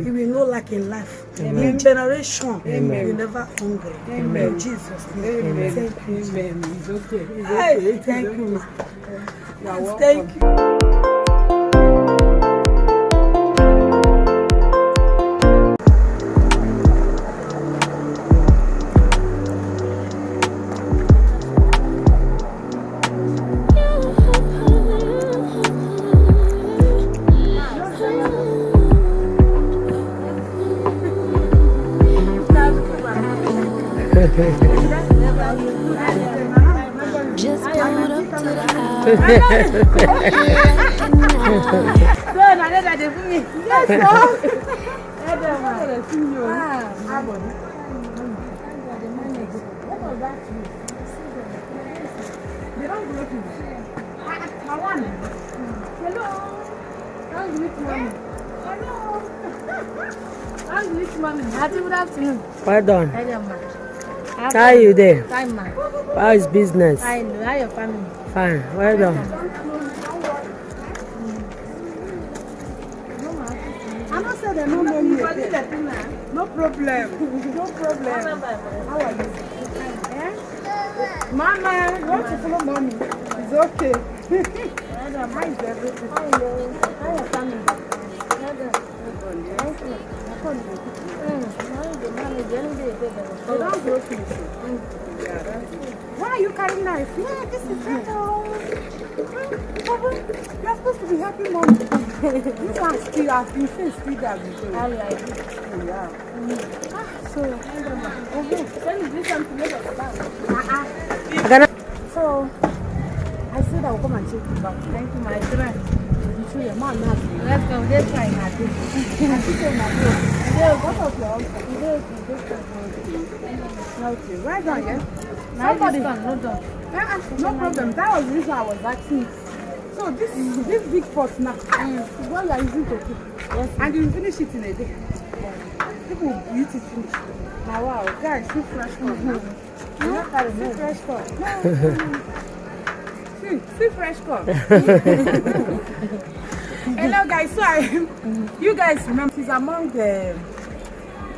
You will know like in life. Amen. In generation, Amen. You never hungry. Amen. In Jesus' name. Amen. Thank you. Amen. It's okay. It's Hey, okay. thank you, ma. You're welcome. Thank you. Just pulled up to the house. Good afternoon. Well done. How How are you there? Fine, ma. How is business? Fine. How are your family? Fine. Well done. I don't say they no money again. No problem. No problem. How are you? Mama, you want to follow mommy? It's okay. How is everything? How are your family? Why are you carrying knife? Yeah, this is better. You're supposed to be happy, mom. You can't still have you still that. I like it. Yeah. So, When you do something, make us back. so I said I will come and check you back. Thank you, my friend. You show your mom now. Let's go. Let's try now. I see my girl. What of your husband? Okay, right down here. Somebody come. No done. No problem. That was the reason I was asking. So this big pot now is what you are using to cook. Yes. And you finish it in a day. People will eat it finish. Now wow, guys, see fresh pot now. See fresh pot. See fresh pot. Hello guys, so you guys remember she's among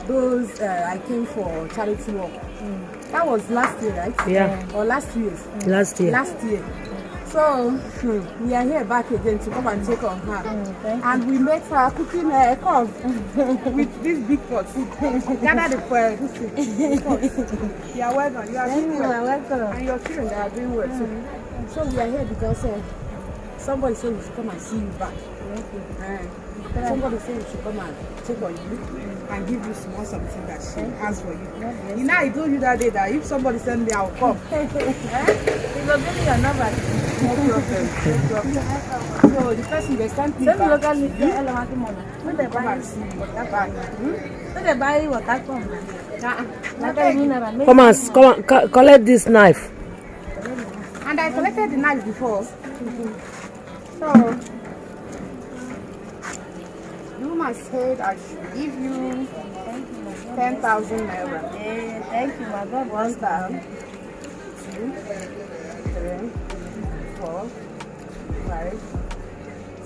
those I came for charity work. That was last year, right? Yeah. Or last 2 years? Last year. Last year. So we are here back again to come and take on her. And we make her cooking corn with this big pot. Gather the pot. You are well done. You are doing well. And your children, they are doing well too. So we are here because somebody said we should come and see you back. Somebody said we should come and check on you and give you something that she has for you. You know, I told you that day that if somebody send me, I'll come. You go give me your number. No problem. So the person they send me Send me back. local meat. Elementary money. When they Come buy and see you. Back. when they buy water from. Come on, collect this knife. And I collected the knife before. So the woman said I should give you 10,000 naira. Thank you, my God. 1 star. 2, 3, 4, 5,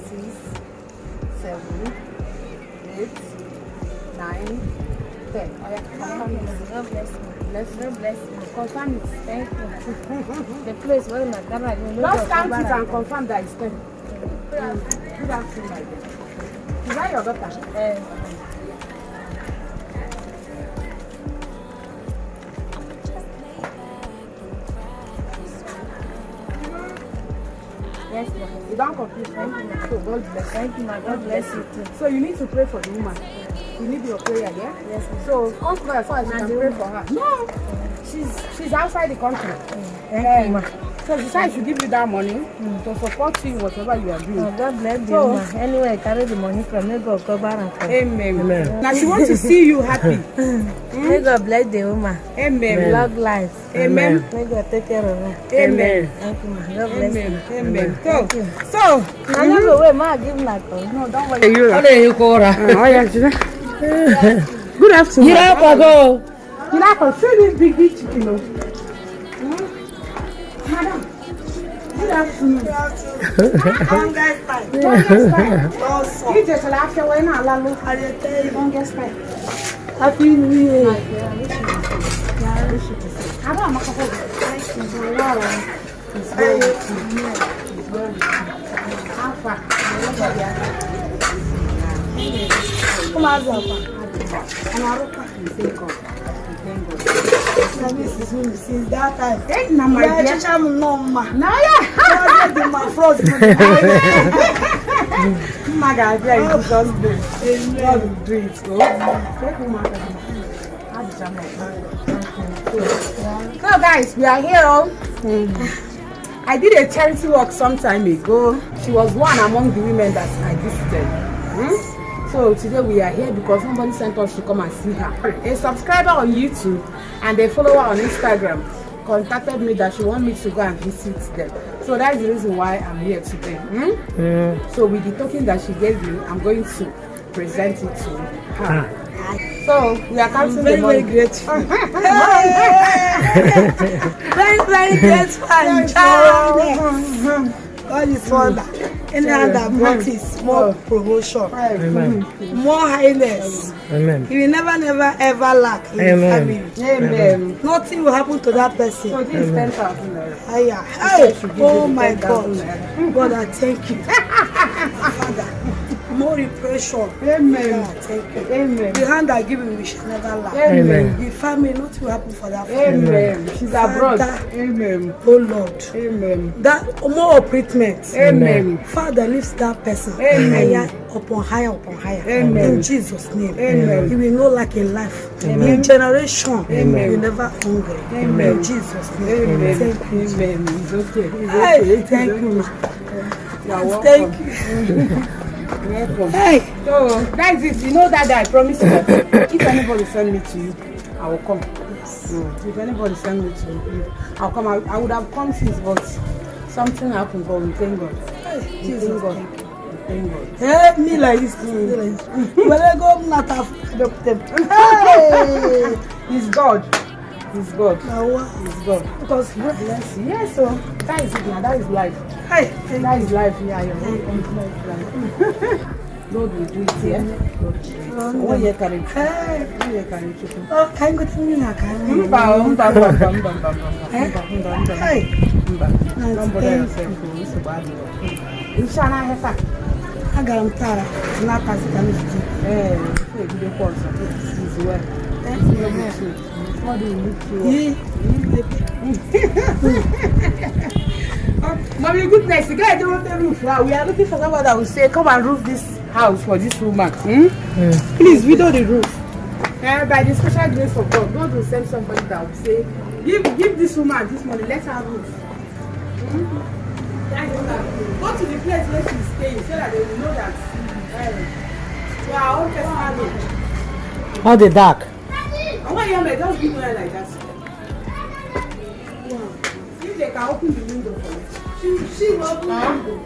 6, 7, 8, 9, 10. Oh yeah, confirm it. God bless you. Let's bless you. Confirm it. Thank you. The place where my camera is. Just count it and confirm that it's 10. Good afternoon, my dear. Is that your daughter? Yes, ma. You don't confuse. Thank you. So God bless. Thank you, my God bless you too. So you need to pray for the woman. You need your prayer, yeah? Yes, ma'am. So come to her so I can pray for her. No, she's outside the country. Thank you, ma. So she said I should give you that money to support you in whatever you are doing. Oh, God bless you, So- ma. Anyway, carry the money from me, God cover and cover. Amen. Amen. Now she wants to see you happy. May God bless the woman. Amen. Long life. Amen. May God take care of her. Amen. Thank you, ma. God bless you. Amen. Amen. Thank you. So, Now you go away, ma. Give me a call. no, don't worry. Good Good afternoon. go. You like to see this big chicken, no? Madam, Good afternoon. Longest time. Longest time. Also, You just laugh your way now, Lalo. I dey tell you. Longest time. Happy New Year. I don't know. It's very good. It's very good. How far? Come on, Papa. And I don't think of. Since that time. Hey, now my dear. No, ma. Now, yeah. My frost. My God, yeah, you just do it. Just do it. Go. So, guys, we are here. I did a charity work some time ago. She was one among the women that I visited. So today we are here because somebody sent us to come and see her. A subscriber on YouTube and a follower on Instagram contacted me that she wanted me to go and visit them. So that's the reason why I'm here today. So with the token that she gave me, I'm going to present it to her. So we are counting the money. Very grateful. Very grateful. God is wonder. Any hand that practice more promotion, more highness. Amen. He will never ever lack in his family. Amen. Nothing will happen to that person. So this is 10,000 naira. Hey, oh my God. God, I thank you. Father, more repression. Amen. God, thank you. Amen. The hand I give you, we shall never lack. Amen. The family, nothing will happen for that family. Amen. She's abroad. Father, Amen. oh Lord. Amen. That more upliftment. Amen. Father, lift that person Amen. higher upon higher upon higher. Amen. In Jesus' name. Amen. He will know like a life. Amen. In generation, Amen. he will never hungry. Amen. In Jesus' name. Amen. Thank you. Amen. It's okay. It's Hey, okay. thank you, ma. You're welcome. Thank you. Welcome. Hey. So that's it. You know that I promised you that if anybody send me to you, I will come. If anybody send me to you, I'll come. I would have come since, but something happened. But we thank God. We thank God. We thank God. Help me like this. When I go, not have them. Hey. It's God. It's God. It's God. Because Bless you. Yes, so that is it now. That is life. hey, That is life. Yeah, your own life. God will do it here. God will do it. What you carry? hey. What you carry? Oh, can go to me now, can Hey. Hey. Don't bother yourself. It's bad. Inshallah, Hefa. I got him tired. Not as it can be. So you do course. It's well. What do you need to? Mommy, goodness, the guy don't want to roof now. We are looking for someone that will say, come and roof this house for this woman. Please, we do the roof. By the special grace of God, God will send somebody that will say, give this woman this money, let her roof. Go to the place where she's staying so that they will know that we are all personal. All the dark. And when you may just give her like that. If they can open the window for you. She will open the window.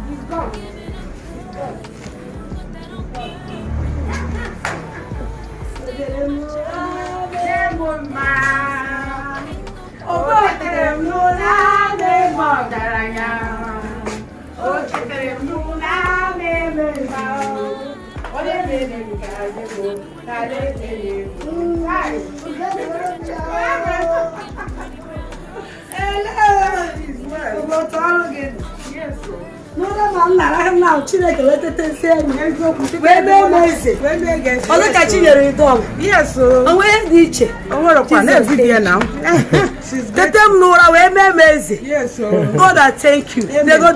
He's gone. Yes, so where did you? now. Let them know that we're amazing. Yes, so God, I thank you. They go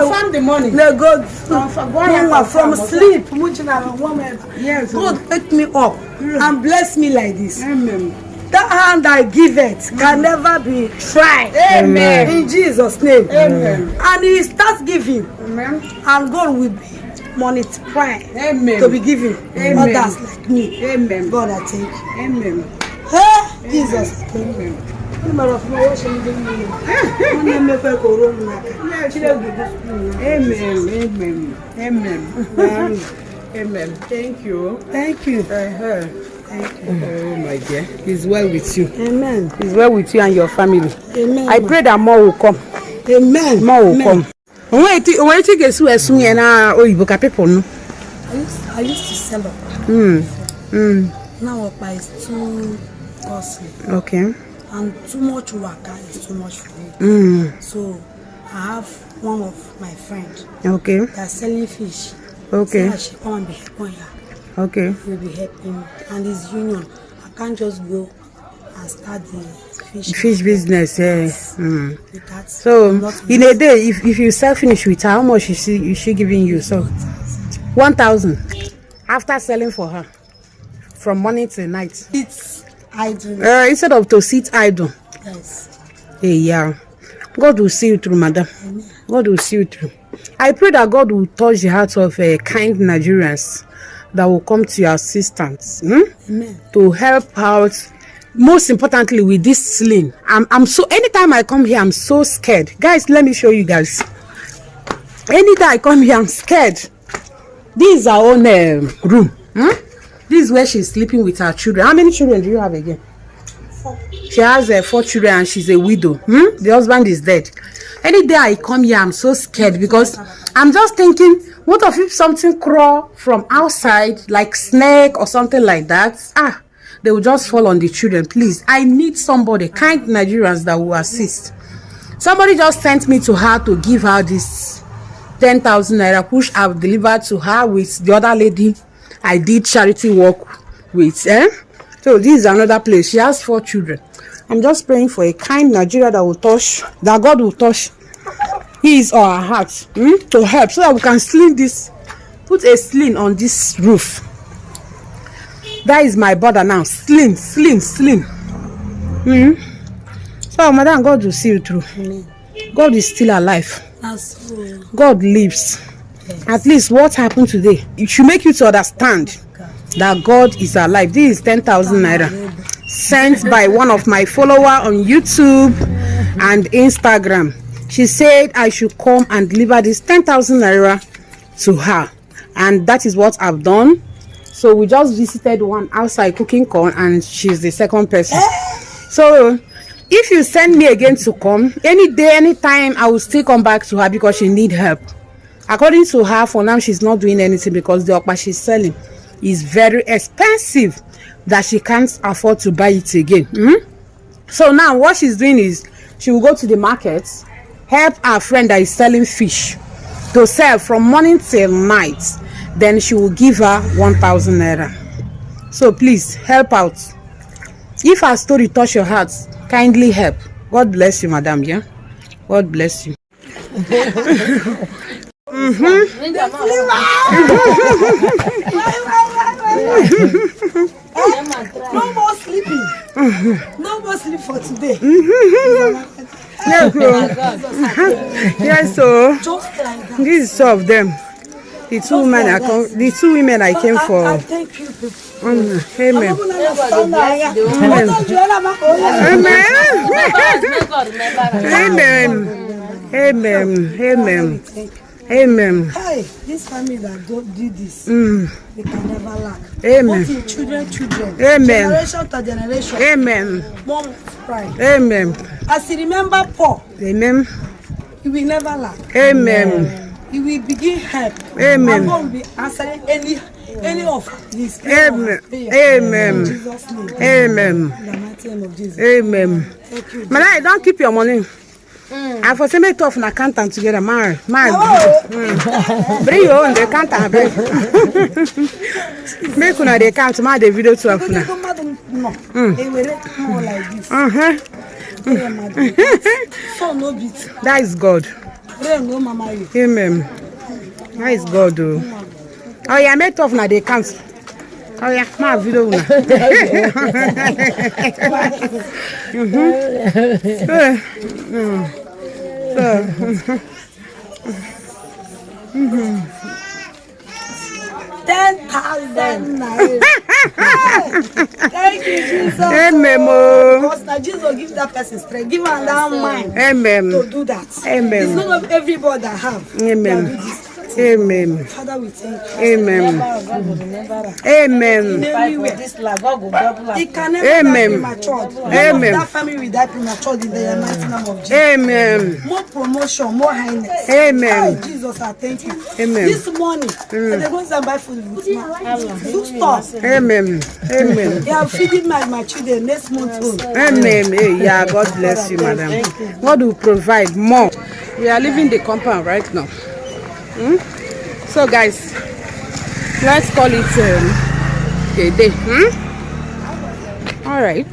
confirm the money. They go Confirm from sleep. Yes, God wake me up and bless me like this. Amen. That hand I give it can never be tried. Amen. In Jesus' name. Amen. And he starts giving. Amen. And God will be multiplied Amen. to be given. Amen. Others like me. Amen. God, I thank you. Amen. Hey, Jesus. Amen. Amen. Amen. Amen. Amen. Thank you. Thank you. Thank Oh my dear, He's well with you. Amen. He's well with you and your family. Amen. I pray that more will come. Amen. More will come. Wait, you get so soon and Oyiboka people no. I used to sell up. Now up is too costly. Okay. And too much work is too much for me. So I have one of my friends. Okay. That's selling fish. Okay. So she come and be helping her. Okay. He'll be helping me. And his union. I can't just go and start the fish business, yes. That So in a day, if you sell finish with her, how much is she giving you? So 1,000 after selling for her from morning till night. It's idle. Instead of to sit idle. Yes. Hey, yeah. God will see you through, madam. Amen. God will see you through. I pray that God will touch the hearts of kind Nigerians that will come to your assistance to help out. Most importantly, with this sling. I'm so, anytime I come here, I'm so scared. Guys, let me show you guys. Anytime I come here, I'm scared. This is our own room. This is where she's sleeping with her children. How many children do you have again? 4. She has 4 children and she's a widow. The husband is dead. Any day I come here, I'm so scared because I'm just thinking, what if something crawl from outside, like snake or something like that? They will just fall on the children. Please, I need somebody, kind Nigerians that will assist. Somebody just sent me to her to give her this 10,000 naira, which I've delivered to her with the other lady I did charity work with. So this is another place. She has 4 children. I'm just praying for a kind Nigeria that will touch, that God will touch his or her heart to help, so that we can sling this, put a sling on this roof. That is my brother now. Sling. So, madam, God will see you through. God is still alive. God lives. At least what happened today, it should make you to understand that God is alive. This is 10,000 naira sent by one of my followers on YouTube and Instagram. She said I should come and deliver this 10,000 naira to her, and that is what I've done. So we just visited one outside cooking corn, and she's the second person. So if you send me again to come, any day, anytime, I will still come back to her because she need help. According to her, for now, she's not doing anything because the okpa she's selling is very expensive that she can't afford to buy it again. So now what she's doing is she will go to the market, help her friend that is selling fish to sell from morning till night. Then she will give her 1,000 naira. So please help out. If her story touch your heart, kindly help. God bless you, madam. Yeah, God bless you. No more sleeping. No more sleep for today. Yes, so Just like that. this is two of them. The two women I came for. Thank you, people. Amen. Amen. Amen. Amen. Hey, this family that don't do this, they can never lack. Amen. Both in children. Amen. Generation to generation. Amen. Mom pride. Amen. As you remember Paul, Amen. he will never lack. Amen. He will begin help. Amen. And God will be answering any of his Amen. prayer. Amen. In Jesus' name. Amen. In the mighty name of Jesus. Amen. Thank you. Madam, don't keep your money. I for say make tough an accountant together, man. Oh. Bring your own the accountant. Make una the account, man. The video to have No. They will make more like this. So no beat. That is God. Rain no mama you. Amen. That is God. Oh yeah, make tough na the account. Oh yeah, my video una. $10,000. Thank you, Jesus. Amen. Because now Jesus will give that person strength. Give her that mind Amen. to do that. Amen. It's not of everybody that have. Amen. That do this. Amen. Father, we thank you. Amen. Amen. Everywhere. It can never die Amen. premature. Amen. That family will die premature in the mighty name of Jesus. Amen. More promotion, more highness. Amen. Oh, Jesus, I thank you. Amen. This morning, they're going to buy food with me. Food stuff. Amen. Amen. They are feeding my children next month. Amen. Hey, yeah, God bless you, madam. God will provide more. We are leaving the compound right now. So, guys, let's call it a day. All right.